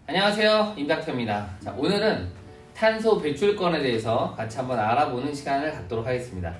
안녕하세요, 임닥터입니다. 자, 오늘은 탄소 배출권에 대해서 같이 한번 알아보는 시간을 갖도록 하겠습니다.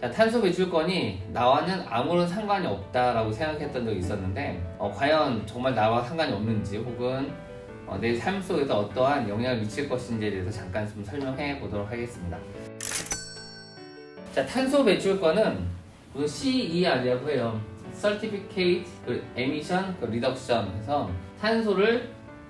자, 탄소 배출권이 나와는 아무런 상관이 없다라고 생각했던 적이 있었는데 과연 정말 나와 상관이 없는지 혹은 내 삶 속에서 어떠한 영향을 미칠 것인지에 대해서 잠깐 좀 설명해 보도록 하겠습니다. 자, 탄소 배출권은 CER이라고 해요. Certificate Emission Reduction 해서 탄소를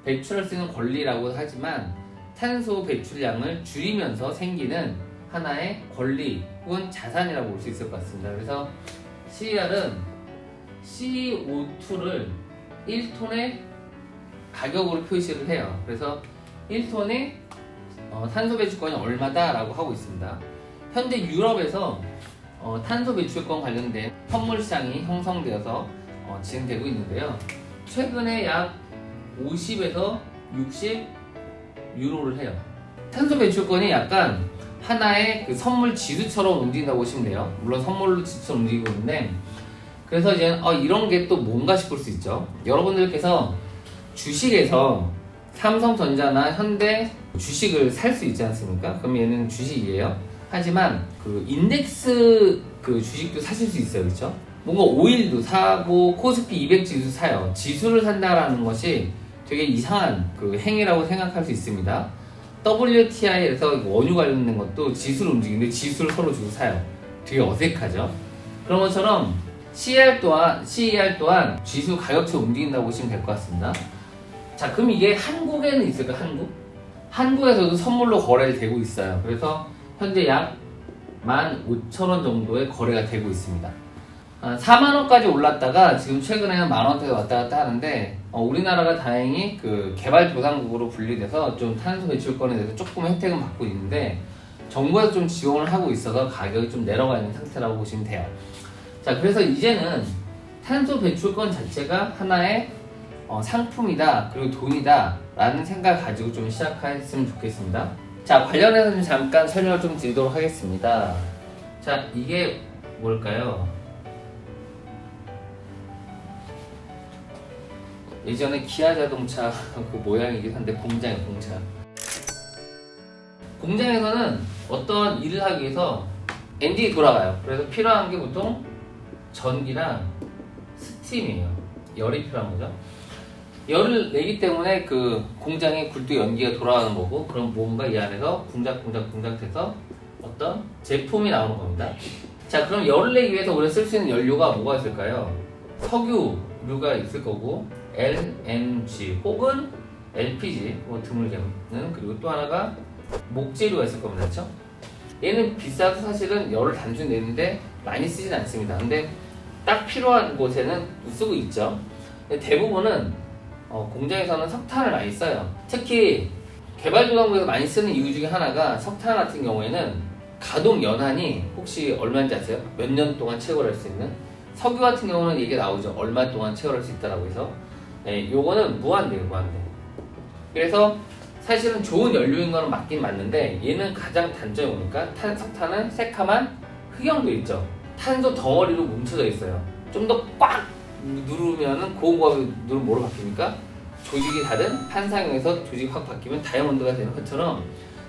배출할 수 있는 권리라고 하지만 탄소 배출량을 줄이면서 생기는 하나의 권리 혹은 자산이라고 볼 수 있을 것 같습니다. 그래서 CER은 CO2를 1톤의 가격으로 표시를 해요. 그래서 1톤의 탄소 배출권이 얼마다라고 하고 있습니다. 현재 유럽에서 탄소 배출권 관련된 선물 시장이 형성되어서 진행되고 있는데요. 최근에 약 50에서 60 유로를 해요. 탄소 배출권이 약간 하나의 그 선물 지수처럼 움직인다고 보시면 돼요. 물론 선물로 지수처럼 움직이고 있는데, 그래서 이제 이런 게 또 뭔가 싶을 수 있죠. 여러분들께서 주식에서 삼성전자나 현대 주식을 살 수 있지 않습니까? 그럼 얘는 주식이에요. 하지만 그 인덱스 그 주식도 사실 수 있어요. 그렇죠? 뭔가 오일도 사고 코스피 200 지수 사요. 지수를 산다라는 것이 되게 이상한 그 행위라고 생각할 수 있습니다. WTI에서 원유 관련된 것도 지수를 움직이는데 지수를 서로 주고 사요. 되게 어색하죠? 그런 것처럼 CER 또한 지수 가격처럼 움직인다고 보시면 될 것 같습니다. 자, 그럼 이게 한국에는 있을까? 한국에서도 선물로 거래를 되고 있어요. 그래서 현재 약 15,000원 정도의 거래가 되고 있습니다. 4만원까지 올랐다가 지금 최근에는 만원대에 왔다 갔다 하는데 우리나라가 다행히 그 개발도상국으로 분리돼서 좀 탄소 배출권에 대해서 조금 혜택은 받고 있는데 정부에서 좀 지원을 하고 있어서 가격이 좀 내려가 있는 상태라고 보시면 돼요. 자, 그래서 이제는 탄소 배출권 자체가 하나의 상품이다, 그리고 돈이다 라는 생각을 가지고 좀 시작했으면 좋겠습니다. 자, 관련해서 좀 잠깐 설명을 좀 드리도록 하겠습니다. 자, 이게 뭘까요? 예전에 기아 자동차 그 모양이긴 한데 공장에서는 어떤 일을 하기 위해서 엔진이 돌아가요. 그래서 필요한 게 보통 전기랑 스팀이에요. 열이 필요한 거죠. 열을 내기 때문에 그 공장에 굴뚝 연기가 돌아가는 거고, 그럼 뭔가 이 안에서 분작 돼서 어떤 제품이 나오는 겁니다. 자, 그럼 열을 내기 위해서 우리가 쓸 수 있는 연료가 뭐가 있을까요? 석유류가 있을 거고, LNG 혹은 LPG 드물게는, 그리고 또 하나가 목재료가 있을 겁니다. 그렇죠? 얘는 비싸도 사실은 열을 단순히 내는데 많이 쓰진 않습니다. 근데 딱 필요한 곳에는 쓰고 있죠. 근데 대부분은 공장에서는 석탄을 많이 써요. 특히 개발도상국에서 많이 쓰는 이유 중에 하나가 석탄 같은 경우에는 가동 연한이 혹시 얼마인지 아세요? 몇 년 동안 채굴할 수 있는? 석유 같은 경우는 얘기 나오죠. 얼마 동안 채굴할 수 있다라고 해서. 요거는 무한대예요, 무한대. 그래서 사실은 좋은 연료인 거는 맞긴 맞는데 얘는 가장 단점이 뭡니까? 석탄은 새카만 흑연도 있죠. 탄소 덩어리로 뭉쳐져 있어요. 좀 더 꽉 누르면은 고온고압이 누르면 뭐로 바뀝니까? 조직이 다른 판상형에서 조직이 확 바뀌면 다이아몬드가 되는 것처럼,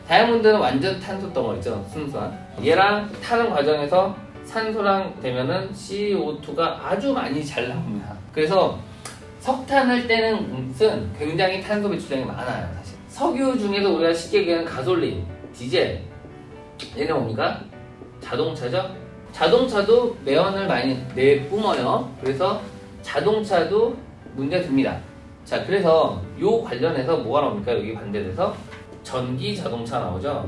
다이아몬드는 완전 탄소 덩어리죠. 순수한. 얘랑 타는 과정에서 산소랑 되면은 CO2가 아주 많이 잘 나옵니다. 그래서 석탄을 떼는 것은 굉장히 탄소 배출량이 많아요. 사실 석유 중에서 우리가 쉽게 얘기하는 가솔린, 디젤, 얘는 뭡니까? 자동차죠. 자동차도 매연을 많이 내뿜어요. 그래서 자동차도 문제가 됩니다. 자, 그래서 요 관련해서 뭐가 나옵니까? 여기 반대돼서 전기 자동차 나오죠.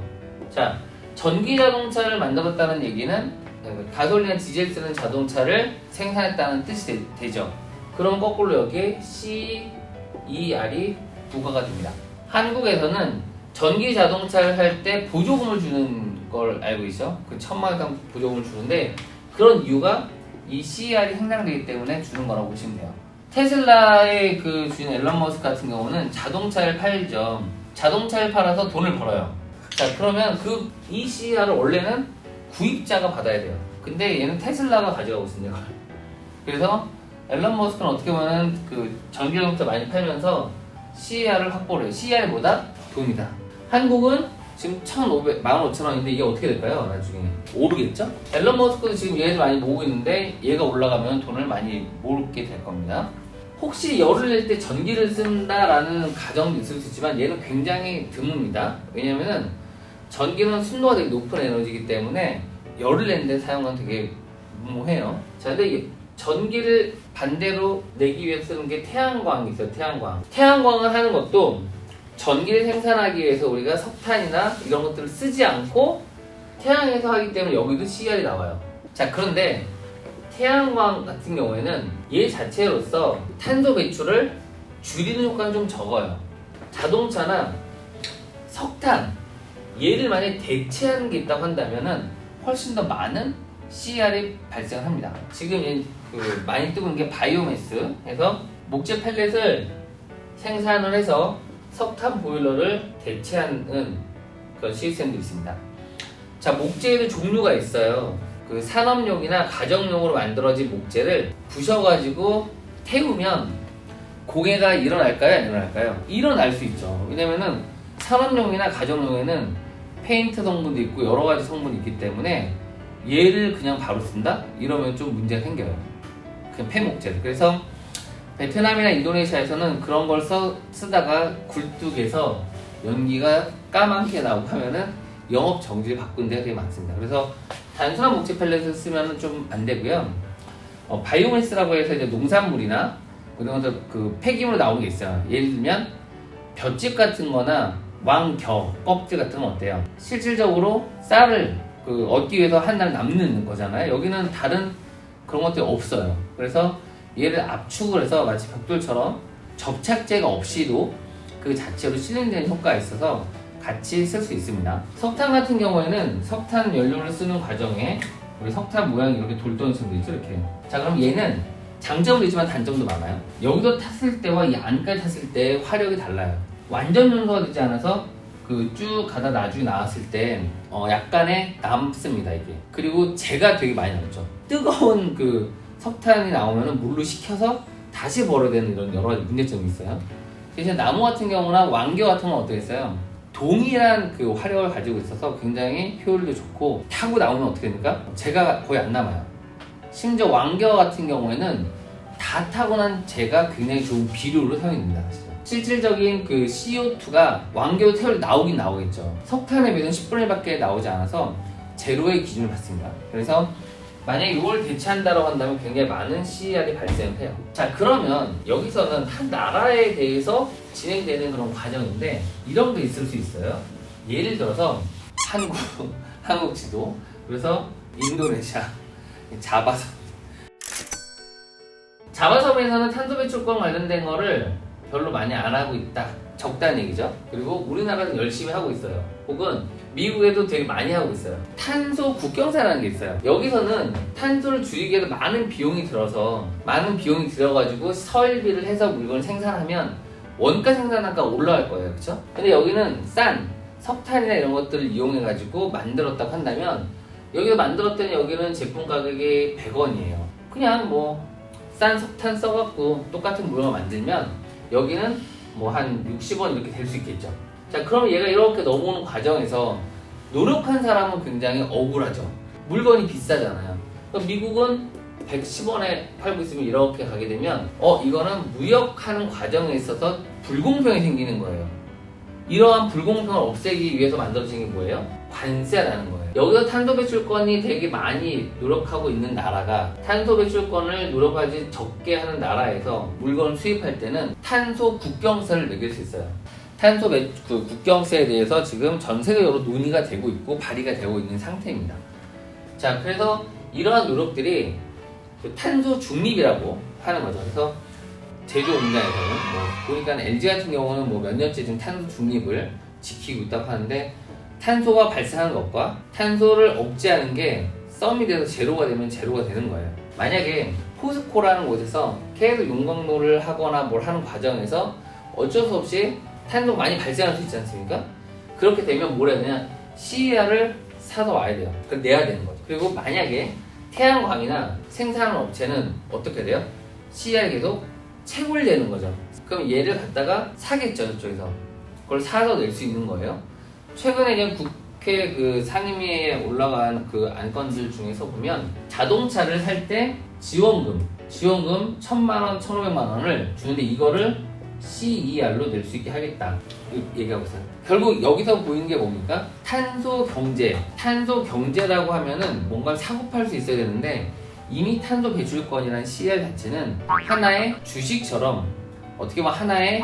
자, 전기 자동차를 만들었다는 얘기는 가솔린이나 디젤 쓰는 자동차를 생산했다는 뜻이 되죠. 그럼 거꾸로 여기에 CER이 부과가 됩니다. 한국에서는 전기 자동차를 할 때 보조금을 주는 걸 알고 있죠. 그 1,000만 원 이상 보조금을 주는데, 그런 이유가 이 CER이 생산되기 때문에 주는 거라고 보시면 돼요. 테슬라의 그 주인 앨런 머스크 같은 경우는 자동차를 팔죠. 자동차를 팔아서 돈을 벌어요. 자, 그러면 이 CER을 원래는 구입자가 받아야 돼요. 근데 얘는 테슬라가 가져가고 있습니다. 그래서 앨런 머스크는 어떻게 보면 그 전기자동차 많이 팔면서 CER을 확보를 해요. CER보다 돈이다. 한국은 지금 15,000원인데 이게 어떻게 될까요? 나중에 오르겠죠? 앨런 머스크도 지금 얘를 많이 모으고 있는데 얘가 올라가면 돈을 많이 모으게 될 겁니다. 혹시 열을 낼 때 전기를 쓴다라는 가정도 있을 수 있지만 얘는 굉장히 드뭅니다. 왜냐면은 전기는 순도가 되게 높은 에너지이기 때문에 열을 내는 데 사용은 되게 무모해요. 자, 근데 전기를 반대로 내기 위해서 쓰는 게 태양광이 있어요. 태양광을 하는 것도 전기를 생산하기 위해서 우리가 석탄이나 이런 것들을 쓰지 않고 태양에서 하기 때문에 여기도 CER이 나와요. 자, 그런데 태양광 같은 경우에는 얘 자체로서 탄소 배출을 줄이는 효과는 좀 적어요. 자동차나 석탄, 얘를 만약에 대체하는 게 있다고 한다면은 훨씬 더 많은 CER이 발생을 합니다. 지금 많이 뜨고 있는 게 바이오매스 해서 목재 펠렛을 생산을 해서 석탄 보일러를 대체하는 그런 시스템들이 있습니다. 자, 목재에도 종류가 있어요. 그 산업용이나 가정용으로 만들어진 목재를 부셔가지고 태우면 공해가 일어날까요? 안 일어날까요? 일어날 수 있죠. 왜냐면은 산업용이나 가정용에는 페인트 성분도 있고 여러 가지 성분이 있기 때문에 얘를 그냥 바로 쓴다? 이러면 좀 문제가 생겨요. 그냥 폐목재를. 그래서 베트남이나 인도네시아에서는 그런 걸 쓰다가 굴뚝에서 연기가 까맣게 나오고 하면은 영업 정지를 바꾼 데가 되게 많습니다. 그래서 단순한 목재 펠렛을 쓰면 좀 안 되고요. 바이오매스라고 해서 이제 농산물이나 이런 것들 그 폐기물로 나오는 게 있어요. 예를 들면 볏짚 같은 거나 왕겨, 껍질 같은 건 어때요? 실질적으로 쌀을 얻기 위해서 한 날 남는 거잖아요. 여기는 다른 그런 것들이 없어요. 그래서 얘를 압축을 해서 마치 벽돌처럼 접착제가 없이도 그 자체로 실링되는 효과가 있어서 같이 쓸 수 있습니다. 석탄 같은 경우에는 석탄 연료를 쓰는 과정에 우리 석탄 모양이 이렇게 돌덩이처럼 되죠, 이렇게. 자, 그럼 얘는 장점도 있지만 단점도 많아요. 여기도 탔을 때와 이 안까지 탔을 때 화력이 달라요. 완전 연소가 되지 않아서 쭉 가다 나중에 나왔을 때 약간의 남습니다, 이게. 그리고 재가 되게 많이 남죠. 뜨거운 석탄이 나오면 물로 식혀서 다시 벌어야 되는 이런 여러 가지 문제점이 있어요. 대신 나무 같은 경우나 왕겨 같은 건 어떠겠어요? 동일한 화력을 가지고 있어서 굉장히 효율도 좋고 타고 나오면 어떻게 됩니까? 재가 거의 안 남아요. 심지어 왕겨 같은 경우에는 다 타고 난 재가 굉장히 좋은 비료로 사용이 됩니다. 실질적인 CO2가 왕겨 태울 나오긴 나오겠죠. 석탄에 비해서는 10분의 1밖에 나오지 않아서 제로의 기준을 받습니다. 그래서 만약에 이걸 대체한다고 한다면 굉장히 많은 CER이 발생해요. 자, 그러면 여기서는 한 나라에 대해서 진행되는 그런 과정인데 이런 게 있을 수 있어요. 예를 들어서 한국 지도, 그래서 인도네시아 자바섬에서는 탄소 배출권 관련된 거를 별로 많이 안 하고 있다. 적다는 얘기죠. 그리고 우리나라는 열심히 하고 있어요. 혹은 미국에도 되게 많이 하고 있어요. 탄소 국경세라는 게 있어요. 여기서는 탄소를 줄이기 위해서 많은 비용이 들어가지고 설비를 해서 물건을 생산하면 원가 생산량가 올라갈 거예요. 그렇죠? 근데 여기는 싼 석탄이나 이런 것들을 이용해가지고 만들었다고 한다면 여기서 만들었더니 여기는 제품 가격이 100원이에요. 그냥 싼 석탄 써갖고 똑같은 물건을 만들면 여기는 한 60원 이렇게 될 수 있겠죠. 자, 그럼 얘가 이렇게 넘어오는 과정에서 노력한 사람은 굉장히 억울하죠. 물건이 비싸잖아요. 그럼 미국은 110원에 팔고 있으면 이렇게 가게 되면 이거는 무역하는 과정에 있어서 불공평이 생기는 거예요. 이러한 불공평을 없애기 위해서 만들어진 게 뭐예요? 관세라는 거예요. 여기서 탄소 배출권이 되게 많이 노력하고 있는 나라가 탄소 배출권을 노력하지 적게 하는 나라에서 물건을 수입할 때는 탄소 국경세를 매길 수 있어요. 탄소 국경세에 대해서 지금 전 세계적으로 논의가 되고 있고 발의가 되고 있는 상태입니다. 자, 그래서 이러한 노력들이 탄소 중립이라고 하는 거죠. 그래서 제조 분야에서는 보니까 LG 같은 경우는 몇 년째 지금 탄소 중립을 지키고 있다고 하는데 탄소가 발생하는 것과 탄소를 억제하는 게 썸이 돼서 제로가 되면 제로가 되는 거예요. 만약에 포스코라는 곳에서 계속 용광로를 하거나 뭘 하는 과정에서 어쩔 수 없이 탄소가 많이 발생할 수 있지 않습니까? 그렇게 되면 뭘 해야 되냐? CER을 사서 와야 돼요. 그걸 내야 되는 거죠. 그리고 만약에 태양광이나 생산하는 업체는 어떻게 돼요? CER이 계속 채굴 내는 거죠. 그럼 얘를 갖다가 사겠죠, 저쪽에서. 그걸 사서 낼 수 있는 거예요. 최근에 이제 국회 그 상임위에 올라간 그 안건들 중에서 보면 자동차를 살 때 지원금 1,000만 원, 1,500만 원을 주는데 이거를 CER로 낼 수 있게 하겠다. 얘기하고 있어요. 결국 여기서 보이는 게 뭡니까? 탄소 경제. 탄소 경제라고 하면은 뭔가를 사고 팔 수 있어야 되는데 이미 탄소 배출권이라는 CER 자체는 하나의 주식처럼 어떻게 보면 하나의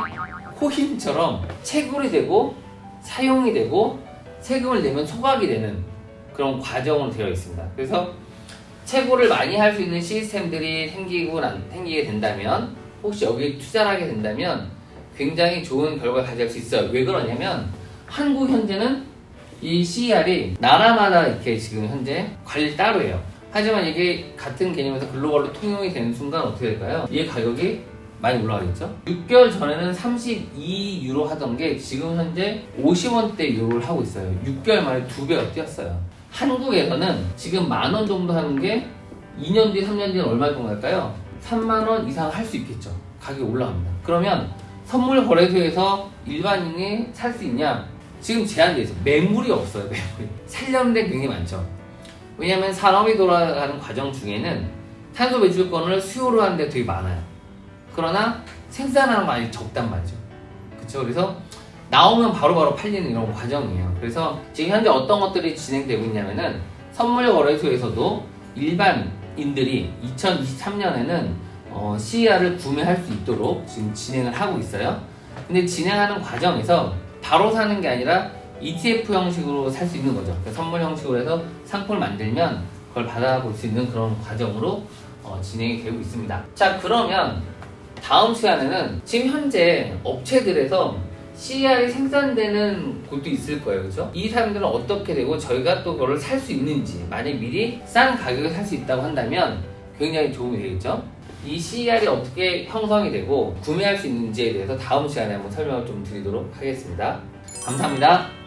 코인처럼 채굴이 되고 사용이 되고 세금을 내면 소각이 되는 그런 과정으로 되어 있습니다. 그래서 채굴을 많이 할 수 있는 시스템들이 생기게 된다면 혹시 여기에 투자를 하게 된다면 굉장히 좋은 결과를 가져갈 수 있어요. 왜 그러냐면 한국 현재는 이 CER이 나라마다 이렇게 지금 현재 관리 따로 해요. 하지만 이게 같은 개념에서 글로벌로 통용이 되는 순간 어떻게 될까요? 이 가격이 많이 올라가겠죠? 6개월 전에는 32유로 하던 게 지금 현재 50원대 유로를 하고 있어요. 6개월 만에 2배가 뛰었어요. 한국에서는 지금 10,000원 정도 하는 게 2년 뒤, 3년 뒤는 얼마 정도 할까요? 30,000원 이상 할 수 있겠죠. 가격이 올라갑니다. 그러면 선물 거래소에서 일반인이 살 수 있냐? 지금 제한되어 있어요. 매물이 없어요. 매물이. 살려는 데 굉장히 많죠. 왜냐하면 산업이 돌아가는 과정 중에는 탄소 배출권을 수요로 하는 데 되게 많아요. 그러나 생산하는 건 아직 적단 말이죠. 그쵸? 그래서 나오면 바로바로 팔리는 이런 과정이에요. 그래서 지금 현재 어떤 것들이 진행되고 있냐면은 선물 거래소에서도 일반인들이 2023년에는 CER을 구매할 수 있도록 지금 진행을 하고 있어요. 근데 진행하는 과정에서 바로 사는 게 아니라 ETF 형식으로 살 수 있는 거죠. 그러니까 선물 형식으로 해서 상품을 만들면 그걸 받아볼 수 있는 그런 과정으로 진행이 되고 있습니다. 자, 그러면 다음 시간에는 지금 현재 업체들에서 CER이 생산되는 곳도 있을 거예요. 그죠? 이 사람들은 어떻게 되고 저희가 또 그걸 살 수 있는지, 만약 미리 싼 가격에 살 수 있다고 한다면 굉장히 도움이 되겠죠? 이 CER이 어떻게 형성이 되고 구매할 수 있는지에 대해서 다음 시간에 한번 설명을 좀 드리도록 하겠습니다. 감사합니다.